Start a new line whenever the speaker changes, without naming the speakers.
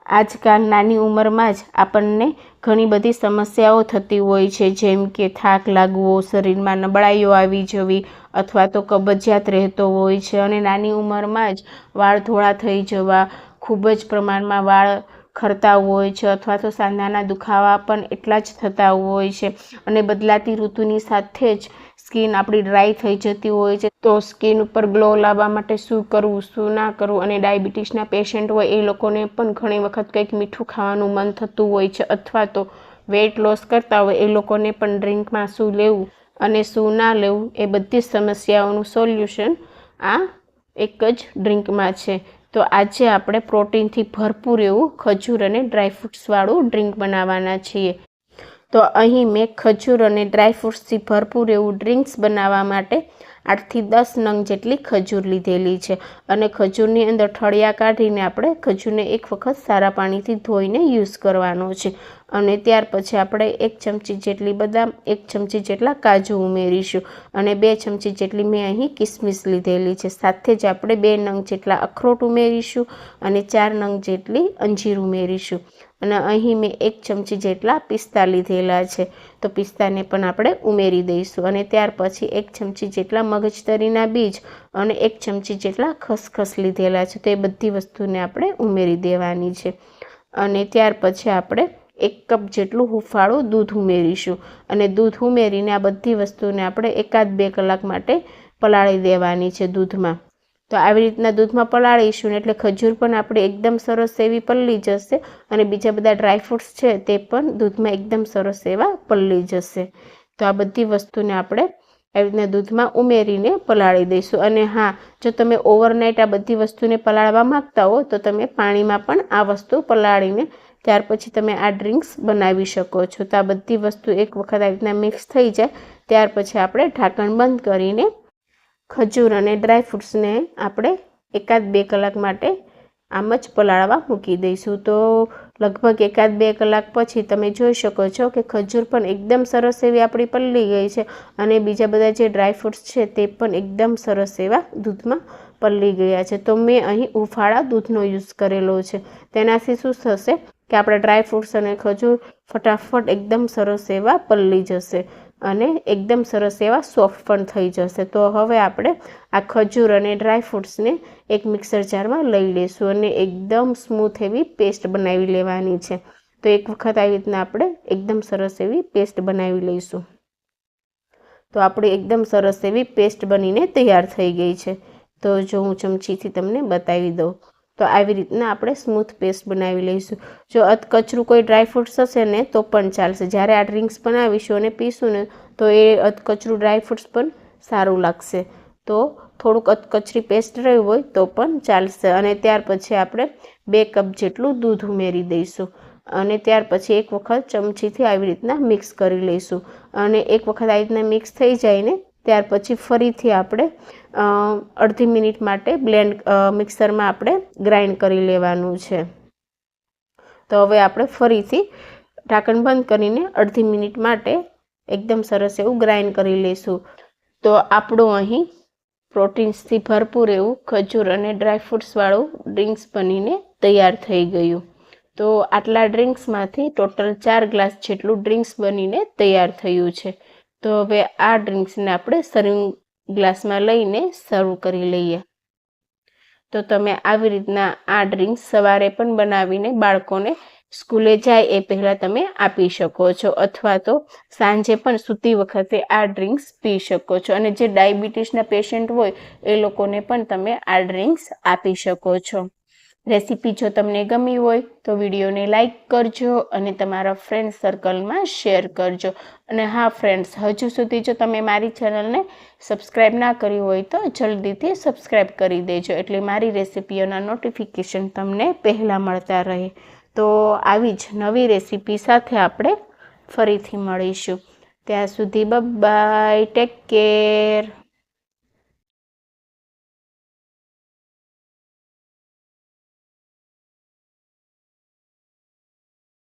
આજકાલ નાની ઉંમરમાં જ આપણને ઘણી બધી સમસ્યાઓ થતી હોય છે, જેમ કે થાક લાગવો, શરીરમાં નબળાઈઓ આવી જવી અથવા તો કબજિયાત રહેતો હોય છે અને નાની ઉંમરમાં જ વાળ ધોળા થઈ જવા, ખૂબ જ પ્રમાણમાં વાળ ખરતા હોય છે અથવા તો સાંધાના દુખાવા પણ એટલા જ થતા હોય છે અને બદલાતી ઋતુની સાથે જ સ્કિન આપણી ડ્રાય થઈ જતી હોય છે। તો સ્કિન ઉપર ગ્લો લાવવા માટે શું કરવું, શું ના કરવું, અને ડાયાબિટીસના પેશન્ટ હોય એ લોકોને પણ ઘણી વખત કંઈક મીઠું ખાવાનું મન થતું હોય છે અથવા તો વેઇટ લોસ કરતા હોય એ લોકોને પણ ડ્રિંકમાં શું લેવું અને શું ના લેવું એ બધી સમસ્યાઓનું સોલ્યુશન આ એક જ ડ્રિંકમાં છે। તો આજે આપણે પ્રોટીનથી ભરપૂર એવું ખજૂર અને ડ્રાયફ્રૂટ્સવાળું ડ્રિંક બનાવવાના છીએ। તો અહીં મેં ખજૂર અને ડ્રાયફ્રૂટ્સથી ભરપૂર એવું ડ્રિંક્સ બનાવવા માટે 8 થી 10 નંગ જેટલી ખજૂર લીધેલી છે અને ખજૂરની અંદર ઠળિયા કાઢીને આપણે ખજૂરને એક વખત સારા પાણીથી ધોઈને યુઝ કરવાનો છે અને ત્યાર પછી આપણે 1 ચમચી જેટલી બદામ, 1 ચમચી જેટલા કાજુ ઉમેરીશું અને 2 ચમચી જેટલી મેં અહીં કિસમિસ લીધેલી છે। સાથે જ આપણે 2 નંગ જેટલા અખરોટ ઉમેરીશું અને 4 નંગ જેટલી અંજીર ઉમેરીશું અને અહીં મેં 1 ચમચી જેટલા પિસ્તા લીધેલા છે તો પિસ્તાને પણ આપણે ઉમેરી દઈશું અને ત્યાર પછી 1 ચમચી જેટલા મગજતરીના બીજ અને 1 ચમચી જેટલા ખસખસ લીધેલા છે તો એ બધી વસ્તુને આપણે ઉમેરી દેવાની છે અને ત્યાર પછી આપણે 1 કપ જેટલું હુંફાળું દૂધ ઉમેરીશું અને દૂધ ઉમેરીને આ બધી વસ્તુને આપણે 1-2 કલાક માટે પલાળી દેવાની છે દૂધમાં। તો આવી રીતના દૂધમાં પલાળીશું એટલે ખજૂર પણ આપણે એકદમ સરસ એવી પલળી જશે અને બીજા બધા ડ્રાયફ્રૂટ્સ છે તે પણ દૂધમાં એકદમ સરસ એવા પલળી જશે। તો આ બધી વસ્તુને આપણે આવી રીતના દૂધમાં ઉમેરીને પલાળી દઈશું અને હા, જો તમે ઓવરનાઇટ આ બધી વસ્તુને પલાળવા માંગતા હો તો તમે પાણીમાં પણ આ વસ્તુ પલાળીને ત્યાર પછી તમે આ ડ્રિંક્સ બનાવી શકો છો। તો આ બધી વસ્તુ એક વખત આવી રીતના મિક્સ થઈ જાય ત્યાર પછી આપણે ઢાંકણ બંધ કરીને ખજૂર અને ડ્રાયફ્રૂટ્સને આપણે 1-2 કલાક માટે આમ જ પલાળવા મૂકી દઈશું। તો લગભગ 1-2 કલાક પછી તમે જોઈ શકો છો કે ખજૂર પણ એકદમ સરસ એવી આપણી પલળી ગઈ છે અને બીજા બધા જે ડ્રાયફ્રૂટ્સ છે તે પણ એકદમ સરસ એવા દૂધમાં પલળી ગયા છે। તો મેં અહીં હુંફાળા દૂધનો યુઝ કરેલો છે, તેનાથી શું થશે કે આપણા ડ્રાયફ્રૂટ્સ અને ખજૂર ફટાફટ એકદમ સરસ એવા પલળી જશે અને એકદમ સરસ એવા સોફ્ટ પણ થઈ જશે। તો હવે આપણે આ ખજૂર અને ડ્રાયફ્રૂટ્સને એક મિક્સર જારમાં લઈ લઈશું અને એકદમ સ્મૂથ એવી પેસ્ટ બનાવી લેવાની છે। તો એક વખત આવી રીતના આપણે એકદમ સરસ એવી પેસ્ટ બનાવી લઈશું। તો આપણી એકદમ સરસ એવી પેસ્ટ બનીને તૈયાર થઈ ગઈ છે। તો જો હું ચમચીથી તમને બતાવી દઉં તો આવી રીતના આપણે સ્મૂથ પેસ્ટ બનાવી લઈશું। જો અધકચરું કોઈ ડ્રાયફ્રૂટ્સ હશે ને તો પણ ચાલશે, જ્યારે આ ડ્રિંક્સ બનાવીશું અને પીશું ને તો એ અધકચરું ડ્રાયફ્રૂટ્સ પણ સારું લાગશે। તો થોડુંક અધકચરી પેસ્ટ રહ્યું હોય તો પણ ચાલશે અને ત્યાર પછી આપણે 2 કપ જેટલું દૂધ ઉમેરી દઈશું અને ત્યાર પછી એક વખત ચમચીથી આવી રીતના મિક્સ કરી લઈશું અને એક વખત આવી રીતના મિક્સ થઈ જાય ને ત્યાર પછી ફરીથી આપણે અડધી મિનિટ માટે મિક્સરમાં આપણે ગ્રાઇન્ડ કરી લેવાનું છે। તો હવે આપણે ફરીથી ઢાંકણ બંધ કરીને અડધી મિનિટ માટે એકદમ સરસ એવું ગ્રાઇન્ડ કરી લઈશું। તો આપણું અહીં પ્રોટીન્સથી ભરપૂર એવું ખજૂર અને ડ્રાયફ્રૂટ્સવાળું ડ્રિંક્સ બનીને તૈયાર થઈ ગયું। તો આટલા ડ્રિંક્સમાંથી ટોટલ 4 ગ્લાસ જેટલું ડ્રિંક્સ બનીને તૈયાર થયું છે। તો હવે આ ડ્રિંક્સને આપણે સર્વિંગ ગ્લાસમાં લઈને સર્વ કરી લઈએ। તો તમે આવી રીતના આ ડ્રિંક્સ સવારે પણ બનાવીને બાળકોને સ્કૂલે જાય એ પહેલાં તમે આપી શકો છો અથવા તો સાંજે પણ સૂતી વખતે આ ડ્રિંક્સ પી શકો છો અને જે ડાયાબિટીસના પેશન્ટ હોય એ લોકોને પણ તમે આ ડ્રિંક્સ આપી શકો છો। રેસીપી જો તમને ગમી હોય તો વિડીયોને લાઇક કરજો અને તમારા ફ્રેન્ડ સર્કલમાં શેર કરજો અને હા ફ્રેન્ડ્સ, હજુ સુધી જો તમે મારી ચેનલને સબસ્ક્રાઈબ ના કરી હોય તો જલ્દીથી સબસ્ક્રાઈબ કરી દેજો એટલે મારી રેસીપીઓના નોટિફિકેશન તમને પહેલાં મળતા રહે। તો આવી જ નવી રેસીપી સાથે આપણે ફરીથી મળીશું। ત્યાં સુધી બાય, ટેક કેર।